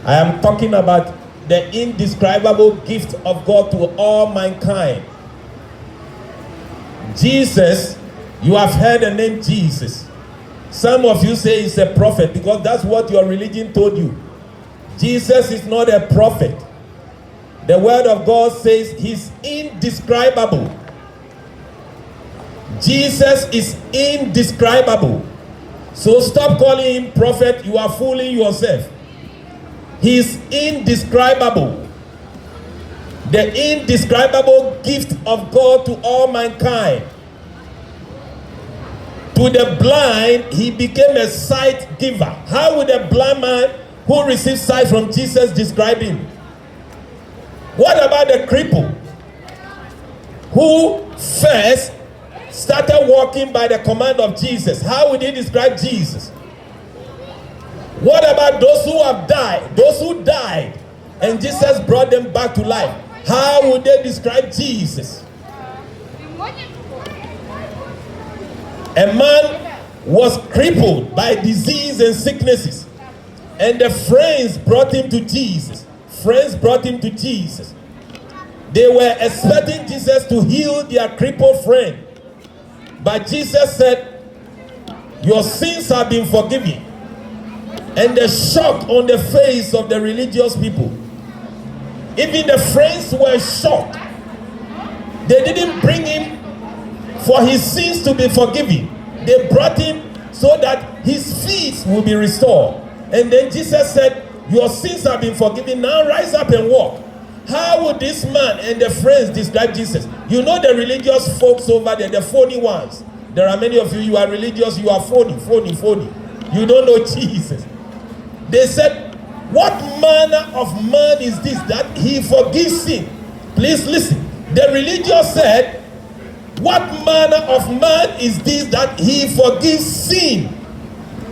I am talking about the indescribable gift of God to all mankind. Jesus, you have heard the name Jesus. Some of you say he's a prophet because that's what your religion told you. Jesus is not a prophet. The word of God says he's indescribable. Jesus is indescribable. So stop calling him prophet. You are fooling yourself. He's indescribable. The indescribable gift of God to all mankind. To the blind, he became a sight giver. How would a blind man who received sight from Jesus describe him? What about the cripple who first started walking by the command of Jesus? How would he describe Jesus? What about those who have died? Those who died and Jesus brought them back to life. How would they describe Jesus? A man was crippled by disease and sicknesses, and the friends brought him to Jesus. Friends brought him to Jesus. They were expecting Jesus to heal their crippled friend, but Jesus said, "Your sins have been forgiven." And the shock on the face of the religious people, even the friends were shocked. They didn't bring him for his sins to be forgiven. They brought him so that his feet will be restored. And then Jesus said, "Your sins have been forgiven. Now rise up and walk." How would this man and the friends describe Jesus? You know the religious folks over there, the phony ones. There are many of you, you are religious, you are phony. You don't know Jesus. They said, "What manner of man is this that he forgives sin?" Please listen. The religious said, "What manner of man is this that he forgives sin?"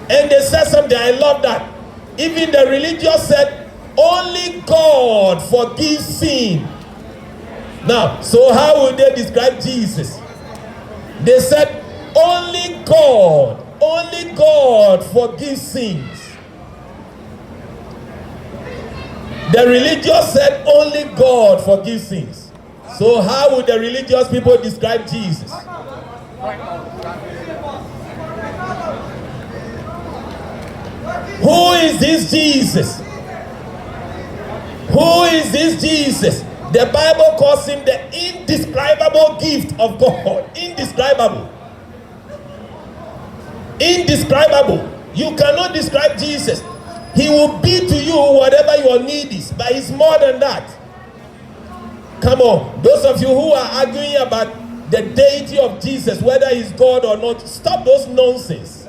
And they said something, I love that. Even the religious said, "Only God forgives sin." Now, so how would they describe Jesus? They said, only God forgives sins. The religious said, only God forgives sins. So how would the religious people describe Jesus? Who is this Jesus? Who is this Jesus? The Bible calls him the indescribable gift of God. Indescribable. Indescribable. You cannot describe Jesus. He will be to you whatever your need is, but he's more than that. Come on, those of you who are arguing about the deity of Jesus, whether he's God or not, stop those nonsense.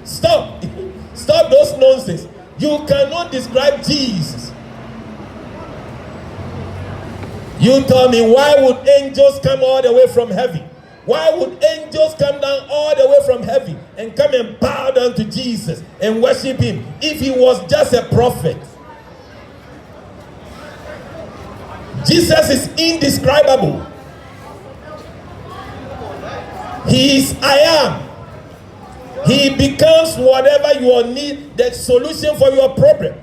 Stop those nonsense. You cannot describe Jesus. You tell me, why would angels come all the way from heaven? Why would angels come down all the way from heaven and come and bow down to Jesus and worship him if he was just a prophet? Jesus is indescribable. He is I am. He becomes whatever your need, the solution for your problem.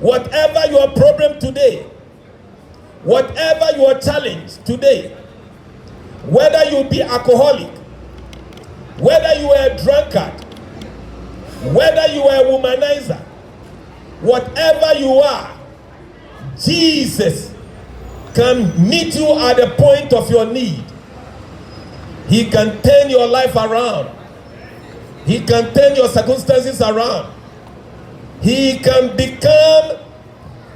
Whatever your problem today, whatever your challenge today, whether you be alcoholic, whether you are a drunkard, whether you are a womanizer, whatever you are, Jesus can meet you at the point of your need. He can turn your life around. He can turn your circumstances around. He can become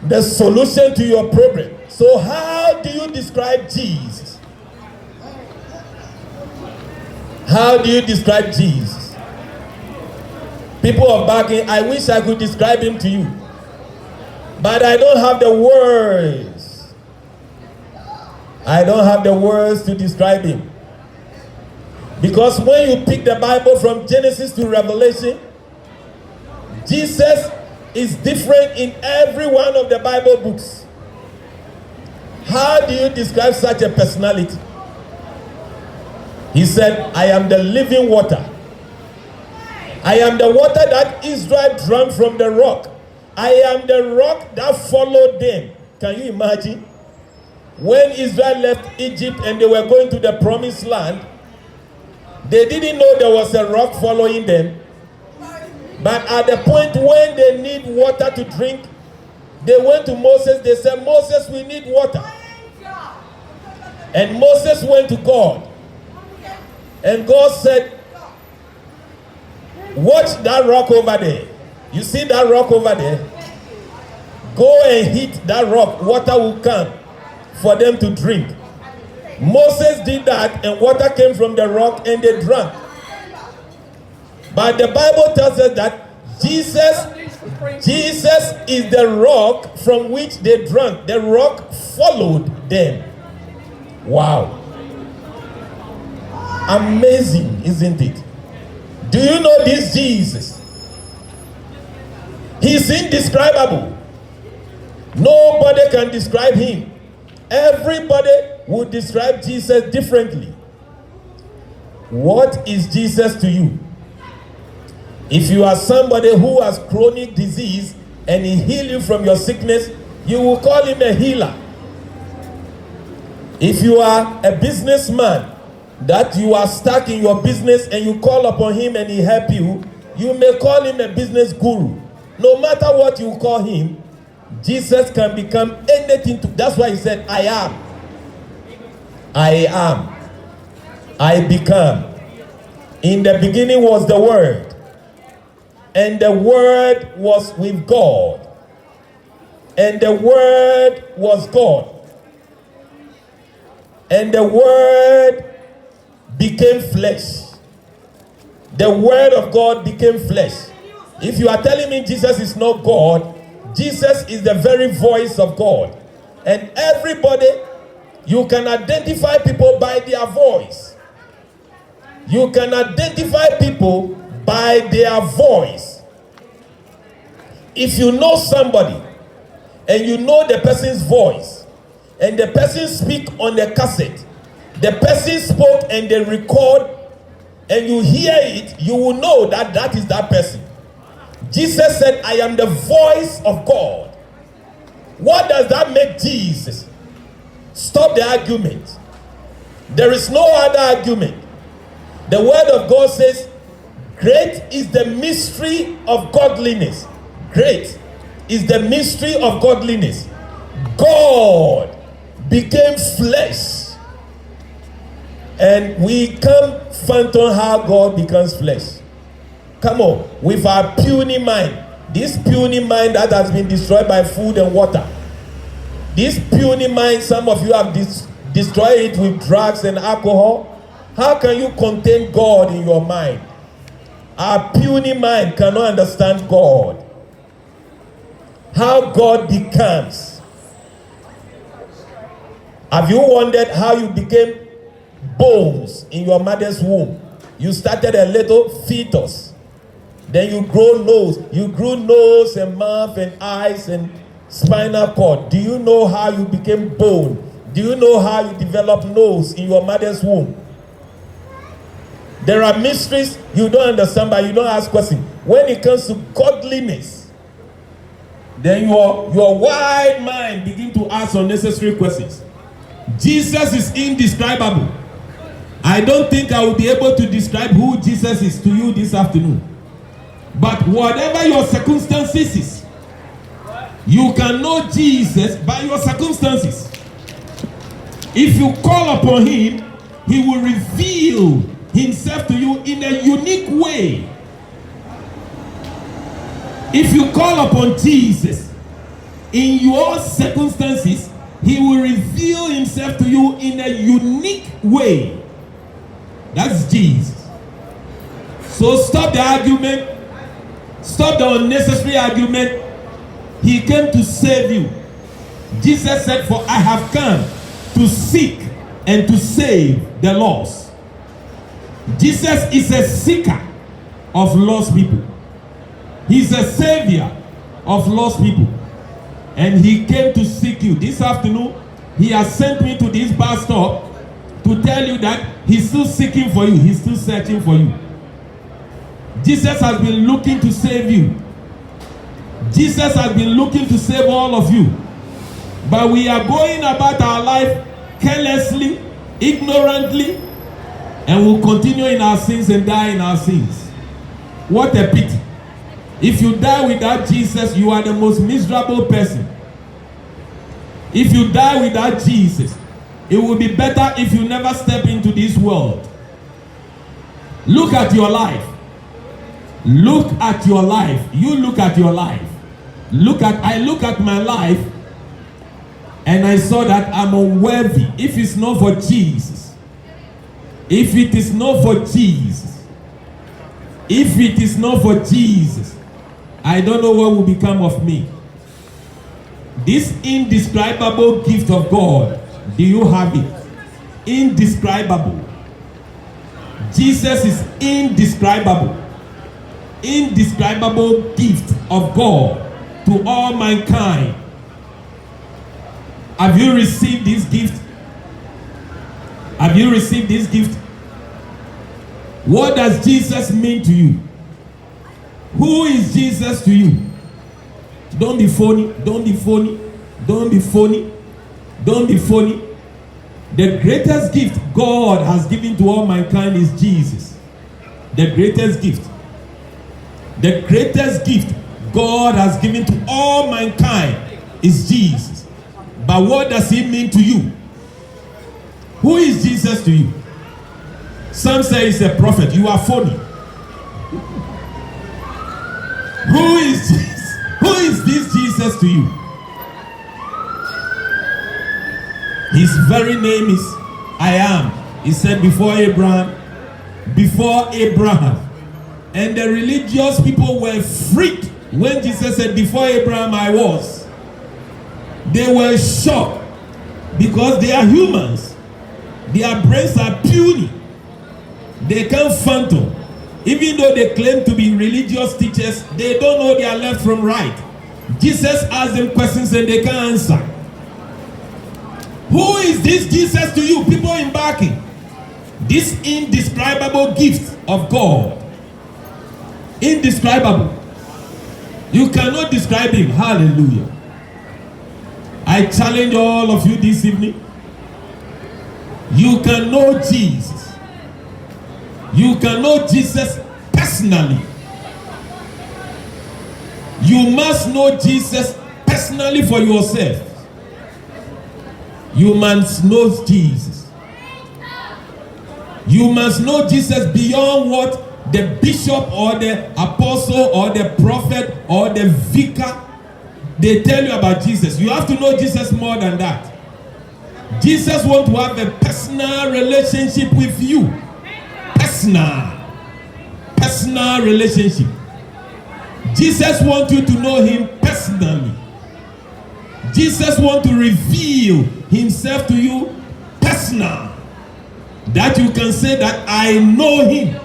the solution to your problem. So how do you describe Jesus? How do you describe Jesus? People are barking, I wish I could describe him to you. But I don't have the words. I don't have the words to describe him. Because when you pick the Bible from Genesis to Revelation, Jesus is different in every one of the Bible books. How do you describe such a personality? He said, I am the living water. I am the water that Israel drank from the rock. I am the rock that followed them. Can you imagine? When Israel left Egypt and they were going to the promised land, they didn't know there was a rock following them. But at the point when they need water to drink, they went to Moses. They said, Moses, we need water. And Moses went to God. And God said, watch that rock over there. You see that rock over there? Go and hit that rock. Water will come for them to drink. Moses did that, and water came from the rock, and they drank. But the Bible tells us that Jesus is the rock from which they drank. The rock followed them. Wow. Amazing, isn't it? Do you know this Jesus? He's indescribable. Nobody can describe him. Everybody would describe Jesus differently. What is Jesus to you? If you are somebody who has chronic disease and he heals you from your sickness, you will call him a healer. If you are a businessman that you are stuck in your business and you call upon him and he help you, you may call him a business guru. No matter what you call him, Jesus can become anything to. That's why he said, I am. I am. I become. In the beginning was the Word, and the Word was with God, and the Word was God, and the Word became flesh. The Word of God became flesh. If you are telling me Jesus is not God, Jesus is the very voice of God. And everybody, you can identify people by their voice. You can identify people by their voice. If you know somebody and you know the person's voice and the person speak on the cassette, the person spoke and they record and you hear it, you will know that that is that person. Jesus said, I am the voice of God. What does that make Jesus? Stop the argument. There is no other argument. The word of God says, great is the mystery of godliness. Great is the mystery of godliness. God became flesh. And we can't fathom how God becomes flesh. Come on, with our puny mind. This puny mind that has been destroyed by food and water. This puny mind, some of you have destroyed it with drugs and alcohol. How can you contain God in your mind? Our puny mind cannot understand God. How God becomes. Have you wondered how you became bones in your mother's womb? You started a little fetus. Then you grow nose. You grew nose and mouth and eyes and spinal cord. Do you know how you became bone? Do you know how you developed nose in your mother's womb? There are mysteries you don't understand, but you don't ask questions. When it comes to godliness, then your wide mind begin to ask unnecessary questions. Jesus is indescribable. I don't think I will be able to describe who Jesus is to you this afternoon. But whatever your circumstances is, you can know Jesus by your circumstances. If you call upon him, he will reveal himself to you in a unique way. If you call upon Jesus in your circumstances, he will reveal himself to you in a unique way. That's Jesus. So stop the argument. Stop the unnecessary argument. He came to save you. Jesus said, for I have come to seek and to save the lost. Jesus is a seeker of lost people. He's a savior of lost people. And he came to seek you. This afternoon, he has sent me to this bus stop to tell you that he's still seeking for you. He's still searching for you. Jesus has been looking to save you. Jesus has been looking to save all of you. But we are going about our life carelessly, ignorantly, and will continue in our sins and die in our sins. What a pity. If you die without Jesus, you are the most miserable person. If you die without Jesus, it will be better if you never step into this world. Look at your life. Look at your life. You look at your life. I look at my life, and I saw that I'm unworthy. If it's not for Jesus, if it is not for Jesus, if it is not for Jesus, I don't know what will become of me. This indescribable gift of God, do you have it? Indescribable. Jesus is indescribable. Indescribable gift of God to all mankind. Have you received this gift? Have you received this gift? What does Jesus mean to you? Who is Jesus to you? Don't be phony. Don't be phony. Don't be phony. Don't be phony. The greatest gift God has given to all mankind is Jesus. The greatest gift. The greatest gift God has given to all mankind is Jesus. But what does he mean to you? Who is Jesus to you? Some say he's a prophet. You are phony. Who is Jesus? Who is this Jesus to you? His very name is I am. He said before Abraham. And the religious people were freaked when Jesus said before Abraham I was. They were shocked because they are humans. Their brains are puny. They can't fathom. Even though they claim to be religious teachers, they don't know their left from right. Jesus asked them questions and they can't answer. Who is this Jesus to you? People embarking. This indescribable gift of God. Indescribable. You cannot describe him. Hallelujah. I challenge all of you this evening. You can know Jesus. You can know Jesus personally. You must know Jesus personally for yourself. You must know Jesus. You must know Jesus beyond what the bishop or the apostle or the prophet or the vicar they tell you about Jesus. You have to know Jesus more than that. Jesus wants to have a personal relationship with you. Personal relationship. Jesus wants you to know him personally. Jesus wants to reveal himself to you personal. That you can say that I know him.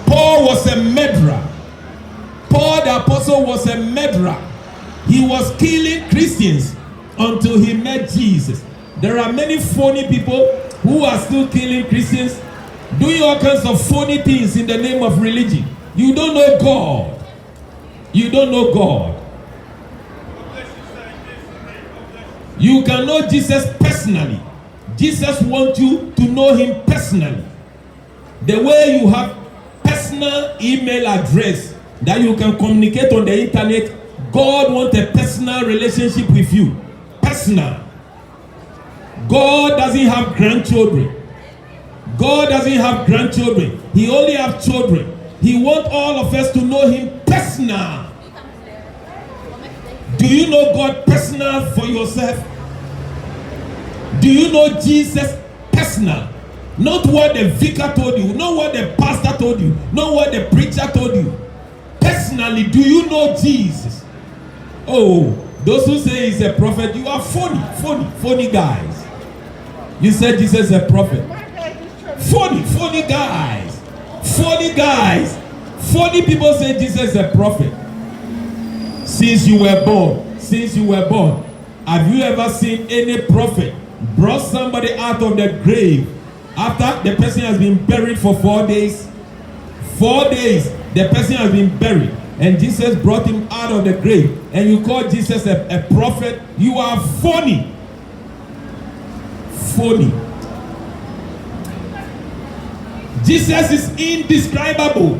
Paul was a murderer. Paul the apostle was a murderer. He was killing Christians until he met Jesus. There are many phony people who are still killing Christians, doing all kinds of phony things in the name of religion. You don't know God. You don't know God. You can know Jesus personally. Jesus wants you to know him personally. The way you have personal email address that you can communicate on the internet, God wants a personal relationship with you. Personal. God doesn't have grandchildren. God doesn't have grandchildren. He only has children. He wants all of us to know him personal. Do you know God personal for yourself? Do you know Jesus personal? Not what the vicar told you, not what the pastor told you, not what the preacher told you. Personally, do you know Jesus? Oh, those who say he's a prophet, you are phony guys. You said Jesus is a prophet. Phony guys. Phony people say Jesus is a prophet. Since you were born, have you ever seen any prophet brought somebody out of the grave after the person has been buried for 4 days? 4 days. The person has been buried, and Jesus brought him out of the grave, and you call Jesus a prophet. You are phony. Phony. Jesus is indescribable.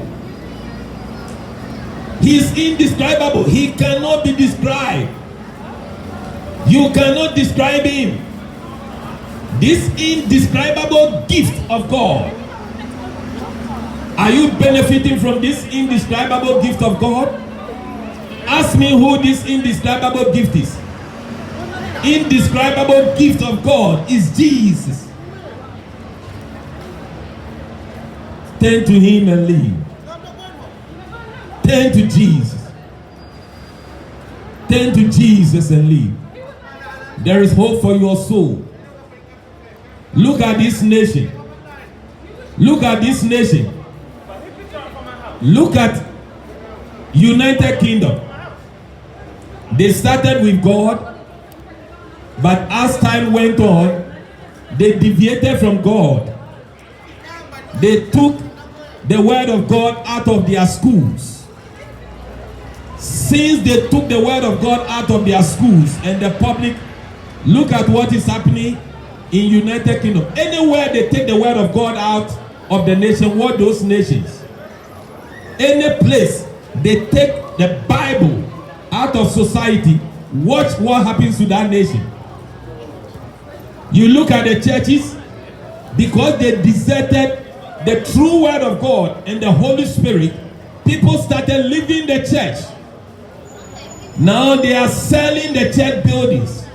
He is indescribable. He cannot be described. You cannot describe him. This indescribable gift of God. Are you benefiting from this indescribable gift of God? Ask me who this indescribable gift is. Indescribable gift of God is Jesus. Turn to him and live. Turn to Jesus. Turn to Jesus and live. There is hope for your soul. Look at this nation. Look at this nation. Look at United Kingdom. They started with God, but as time went on, they deviated from God. They took the word of God out of their schools. Since they took the word of God out of their schools and the public, look at what is happening in United Kingdom. Anywhere they take the word of God out of the nation, what those nations? Any place they take the Bible out of society, watch what happens to that nation. You look at the churches, because they deserted the true word of God and the Holy Spirit, people started leaving the church. Now they are selling the church buildings.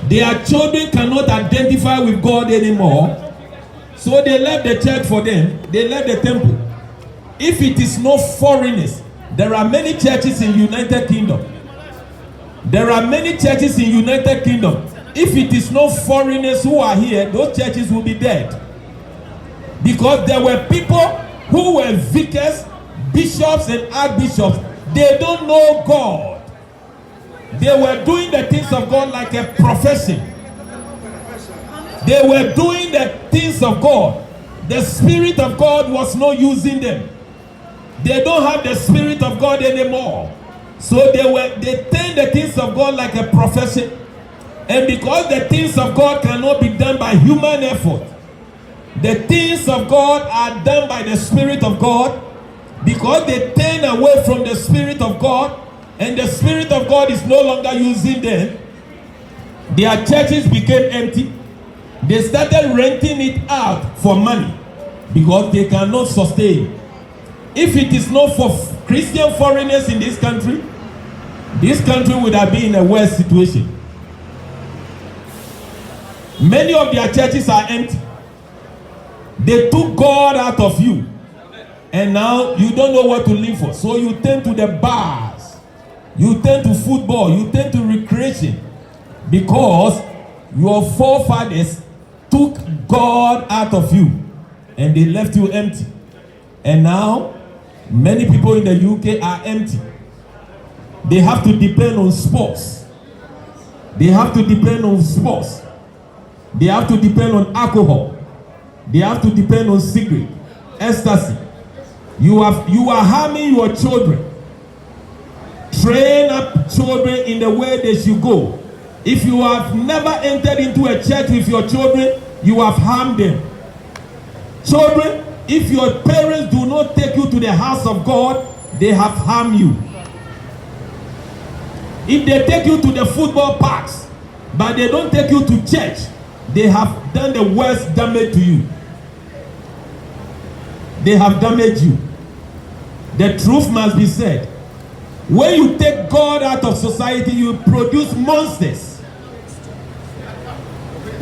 Their children cannot identify with God anymore, so they left the church for them. They left the temple. If it is no foreigners, there are many churches in United Kingdom. There are many churches in United Kingdom. If it is no foreigners who are here, those churches will be dead. Because there were people who were vicars, bishops and archbishops. They don't know God. They were doing the things of God like a profession. They were doing the things of God. The Spirit of God was not using them. They don't have the Spirit of God anymore. So they turned the things of God like a profession. And because the things of God cannot be done by human effort, the things of God are done by the Spirit of God. Because they turn away from the Spirit of God, and the Spirit of God is no longer using them, their churches became empty. They started renting it out for money because they cannot sustain. If it is not for Christian foreigners in this country would have been in a worse situation. Many of their churches are empty. They took God out of you, and now you don't know what to live for. So you turn to the bars, you turn to football, you turn to recreation, because your forefathers took God out of you and they left you empty. And now many people in the UK are empty. They have to depend on sports. They have to depend on sports. They have to depend on alcohol. They have to depend on cigarette, ecstasy. You are harming your children. Train up children in the way they should go. If you have never entered into a church with your children, you have harmed them. Children, if your parents do not take you to the house of God, they have harmed you. If they take you to the football parks, but they don't take you to church, they have done the worst damage to you. They have damaged you. The truth must be said. When you take God out of society, you produce monsters.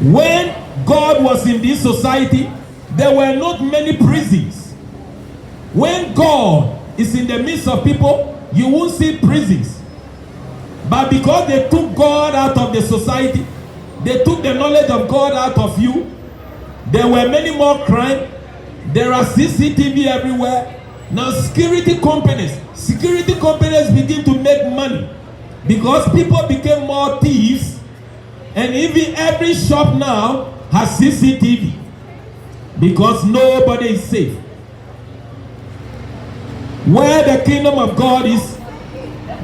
When God was in this society, there were not many prisons. When God is in the midst of people, you won't see prisons. But because they took God out of the society, they took the knowledge of God out of you, there were many more crime. There are CCTV everywhere. Now security companies begin to make money because people became more thieves, and even every shop now has CCTV because nobody is safe. Where the kingdom of God is,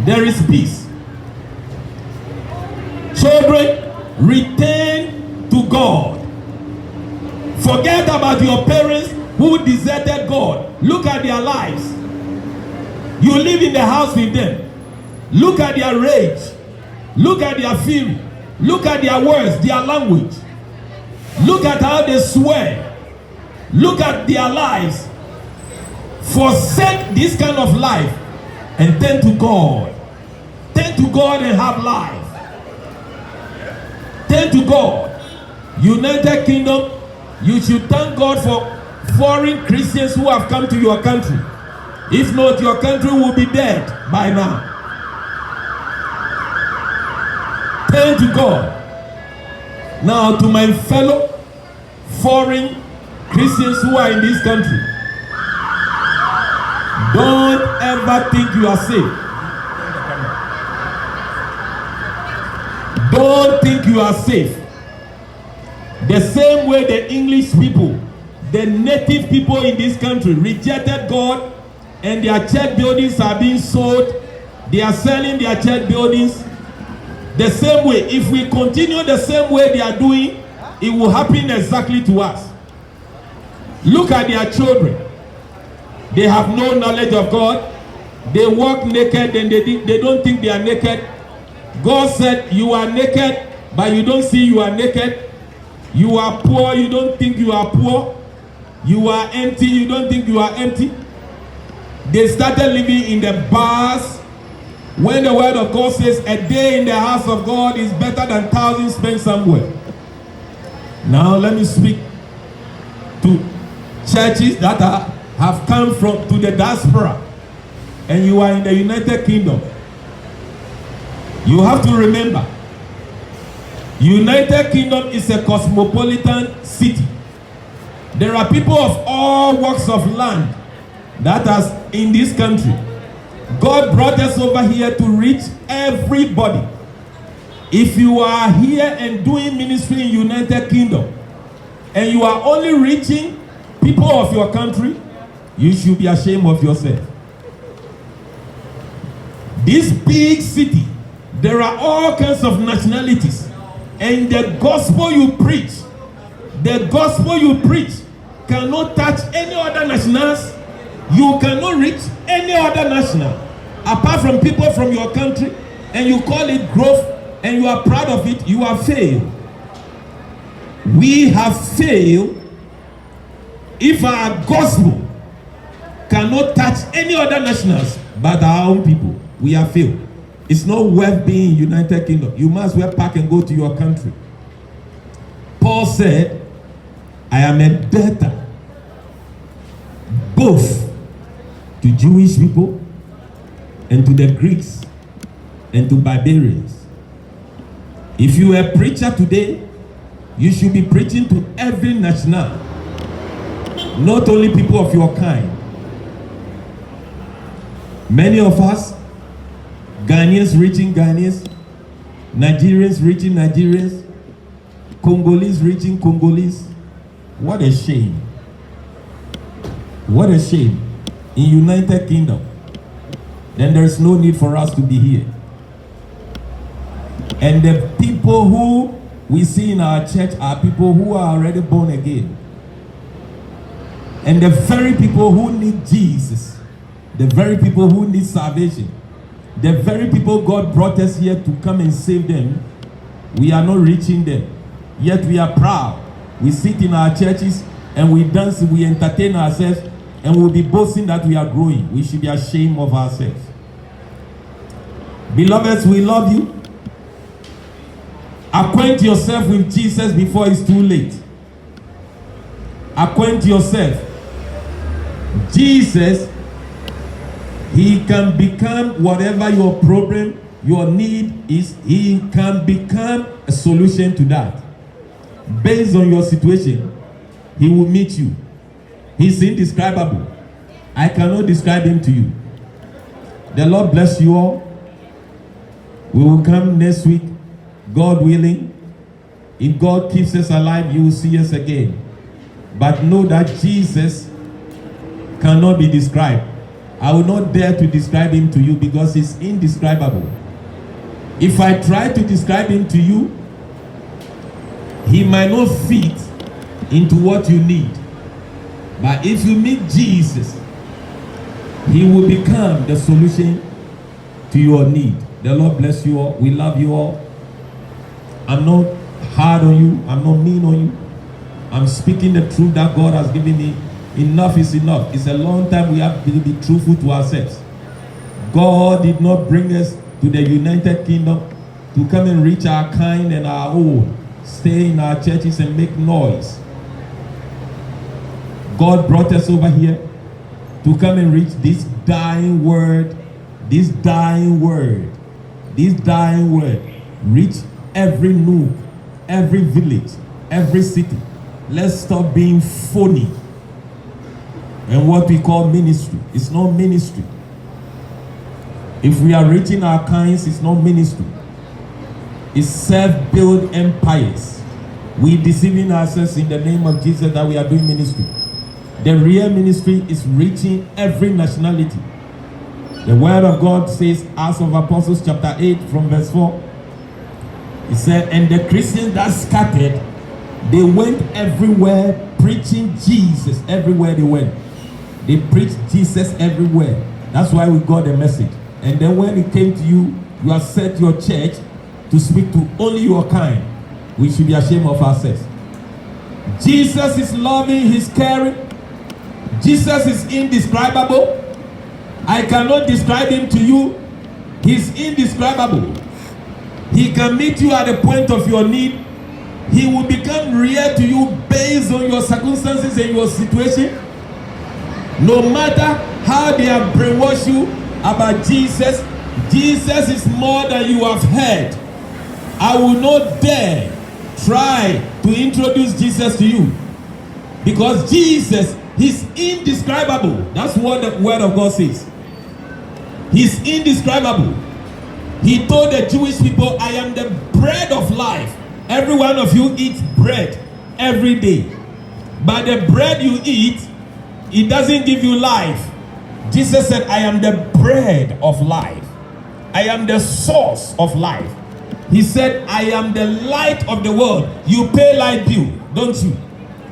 there is peace. Children, return to God. Forget about your parents who deserted God. Look at their lives. You live in the house with them. Look at their rage. Look at their fury. Look at their words, their language. Look at how they swear. Look at their lives. Forsake this kind of life and turn to God. Turn to God and have life. Turn to God. United Kingdom, you should thank God for foreign Christians who have come to your country. If not, your country will be dead by now. Turn to God. Now, to my fellow foreign Christians who are in this country, don't ever think you are safe. Don't think you are safe. The same way the English people, the native people in this country rejected God and their church buildings are being sold. They are selling their church buildings. The same way, if we continue the same way they are doing, it will happen exactly to us. Look at their children. They have no knowledge of God. They walk naked and they don't think they are naked. God said, you are naked, but you don't see you are naked. You are poor, you don't think you are poor. You are empty, you don't think you are empty. They started living in the bars. When the word of God says a day in the house of God is better than 1,000 spent somewhere. Now let me speak to churches that have come to the diaspora and you are in the United Kingdom. You have to remember, United Kingdom is a cosmopolitan city. There are people of all walks of land that are in this country. God brought us over here to reach everybody. If you are here and doing ministry in United Kingdom and you are only reaching people of your country, you should be ashamed of yourself. This big city, there are all kinds of nationalities, and the gospel you preach cannot touch any other nationals. You cannot reach any other national apart from people from your country, and you call it growth and you are proud of it. You have failed. We have failed if our gospel cannot touch any other nationals but our own people. We have failed. It's not worth being in United Kingdom. You must well pack and go to your country. Paul said, I am a debtor both to Jewish people and to the Greeks and to barbarians. If you are a preacher today, you should be preaching to every national, not only people of your kind. Many of us, Ghanaians reaching Ghanaians, Nigerians reaching Nigerians, Congolese reaching Congolese. What a shame. What a shame. In United Kingdom, then there is no need for us to be here. And the people who we see in our church are people who are already born again. And the very people who need Jesus, the very people who need salvation, the very people God brought us here to come and save them, we are not reaching them. Yet we are proud. We sit in our churches and we dance, we entertain ourselves, and we'll be boasting that we are growing. We should be ashamed of ourselves. Beloveds, we love you. Acquaint yourself with Jesus before it's too late. Acquaint yourself. Jesus, he can become whatever your problem, your need is. He can become a solution to that. Based on your situation, he will meet you. He's indescribable. I cannot describe him to you. The Lord bless you all. We will come next week, God willing. If God keeps us alive, you will see us again. But know that Jesus cannot be described. I will not dare to describe him to you because he's indescribable. If I try to describe him to you, he might not fit into what you need. But if you meet Jesus, he will become the solution to your need. The Lord bless you all. We love you all. I'm not hard on you. I'm not mean on you. I'm speaking the truth that God has given me. Enough is enough. It's a long time we have to be truthful to ourselves. God did not bring us to the United Kingdom to come and reach our kind and our own. Stay in our churches and make noise. God brought us over here to come and reach this dying word. This dying word. This dying word. Reach every nook, every village, every city. Let's stop being phony. And what we call ministry, it's not ministry. If we are reaching our kinds, it's not ministry. It's self-built empires. We deceiving ourselves in the name of Jesus that we are doing ministry. The real ministry is reaching every nationality. The word of God says, Acts of Apostles chapter 8 from verse 4. It said, and the Christians that scattered, they went everywhere preaching Jesus everywhere they went. They preached Jesus everywhere. That's why we got the message. And then when it came to you, you have set your church to speak to only your kind. We should be ashamed of ourselves. Jesus is loving, he's caring. Jesus is indescribable. I cannot describe him to you. He's indescribable. He can meet you at the point of your need. He will become real to you based on your circumstances and your situation. No matter how they have brainwashed you about Jesus, Jesus is more than you have heard. I will not dare try to introduce Jesus to you because Jesus is indescribable. That's what the word of God says. He's indescribable. He told the Jewish people, I am the bread of life. Every one of you eats bread every day. But the bread you eat, it doesn't give you life. Jesus said, I am the bread of life. I am the source of life. He said, I am the light of the world. You pay light bill, don't you?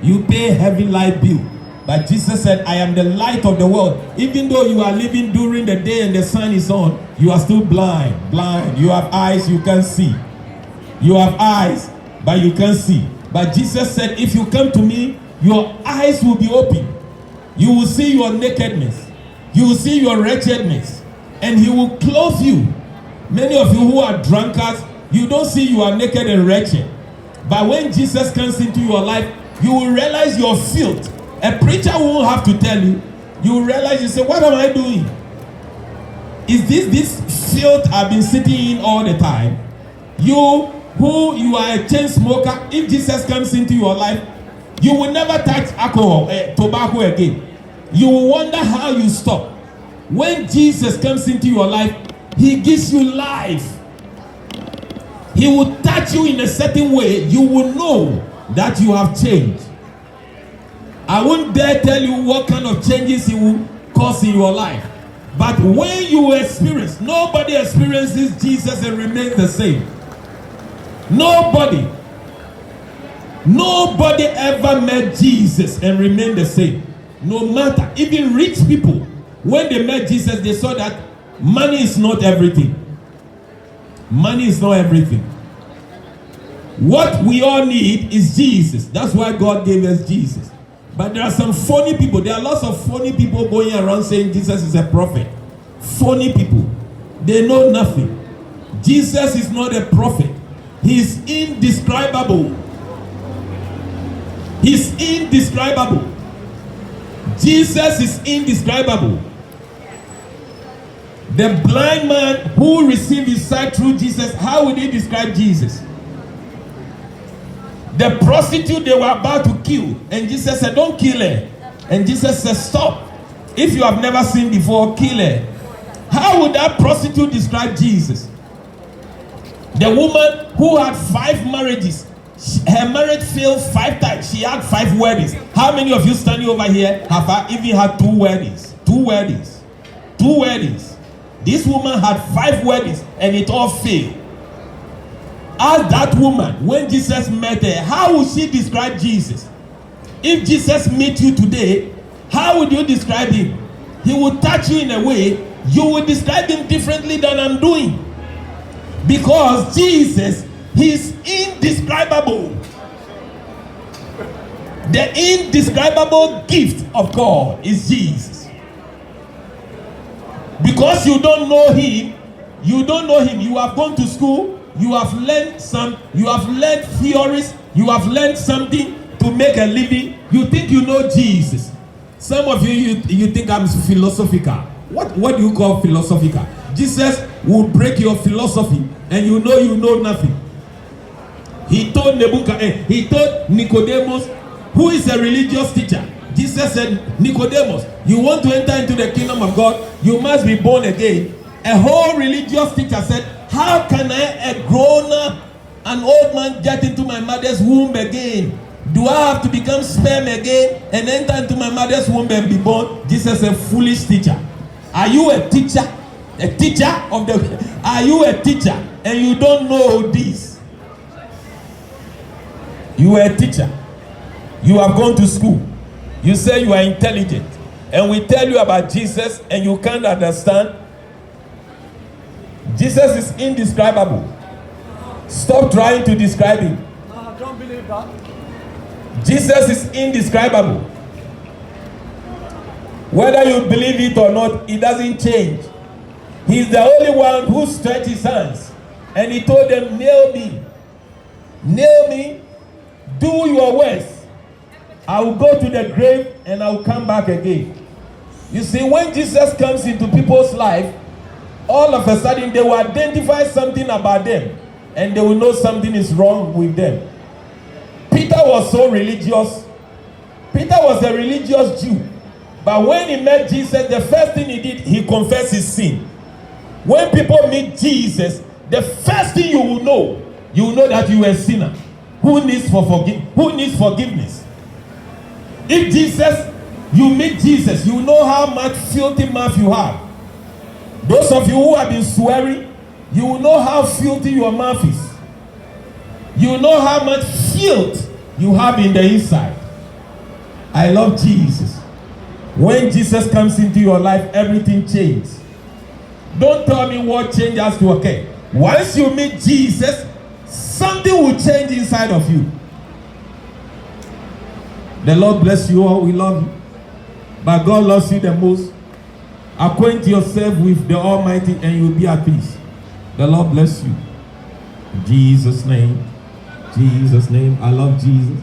You pay heavy light bill. But Jesus said, I am the light of the world. Even though you are living during the day and the sun is on, you are still blind. Blind. You have eyes, you can't see. You have eyes, but you can't see. But Jesus said, if you come to me, your eyes will be open. You will see your nakedness. You will see your wretchedness. And he will clothe you. Many of you who are drunkards, you don't see you are naked and wretched. But when Jesus comes into your life, you will realize your filth. A preacher won't have to tell you. You will realize, you say, what am I doing? Is this filth I've been sitting in all the time? You are a chain smoker, if Jesus comes into your life, you will never touch alcohol, tobacco again. You will wonder how you stop. When Jesus comes into your life, he gives you life. He will touch you in a certain way. You will know that you have changed. I won't dare tell you what kind of changes he will cause in your life. But when you experience, nobody experiences Jesus and remains the same. Nobody ever met Jesus and remained the same. No matter, even rich people, when they met Jesus, they saw that money is not everything. Money is not everything. What we all need is Jesus. That's why God gave us Jesus. But there are some phony people. There are lots of phony people going around saying Jesus is a prophet. Phony people. They know nothing. Jesus is not a prophet. He is indescribable. He's indescribable. Jesus is indescribable. The blind man who received his sight through Jesus, how would he describe Jesus? The prostitute they were about to kill, and Jesus said, don't kill her. And Jesus said, stop. If you have never seen before, kill her. How would that prostitute describe Jesus? The woman who had 5 marriages, her marriage failed 5 times. She had 5 weddings. How many of you standing over here have even had 2 weddings? 2 weddings. 2 weddings. This woman had 5 weddings and it all failed. Ask that woman, when Jesus met her, how would she describe Jesus? If Jesus met you today, how would you describe him? He would touch you in a way you would describe him differently than I'm doing. Because Jesus, he's indescribable. The indescribable gift of God is Jesus. Because you don't know him, you have gone to school, you have learned theories, you have learned something to make a living, you think you know Jesus. Some of you think I'm philosophical. What do you call philosophical? Jesus will break your philosophy and you know nothing. He told Nicodemus, who is a religious teacher. Jesus said, Nicodemus, you want to enter into the kingdom of God, you must be born again. A whole religious teacher said, how can an old man get into my mother's womb again? Do I have to become sperm again and enter into my mother's womb and be born? Jesus is a foolish teacher. Are you a teacher? Are you a teacher and you don't know this? You are a teacher. You have gone to school. You say you are intelligent. And we tell you about Jesus and you can't understand. Jesus is indescribable. Stop trying to describe him. I don't believe that. Jesus is indescribable. Whether you believe it or not, it doesn't change. He's the only one who stretched his hands and he told them, nail me, do your worst. I will go to the grave and I will come back again. You see, when Jesus comes into people's life, all of a sudden they will identify something about them and they will know something is wrong with them. Peter was so religious. Peter was a religious Jew. But when he met Jesus, the first thing he did, he confessed his sin. When people meet Jesus, the first thing you will know that you are a sinner who needs forgiveness. If you meet Jesus, you know how much filthy mouth you have. Those of you who have been swearing, you will know how filthy your mouth is. You know how much filth you have in the inside. I love Jesus. When Jesus comes into your life, everything changes. Don't tell me what change has to occur. Once you meet Jesus, something will change inside of you. The Lord bless you all. We love you. But God loves you the most. Acquaint yourself with the Almighty and you'll be at peace. The Lord bless you. In Jesus' name. I love Jesus.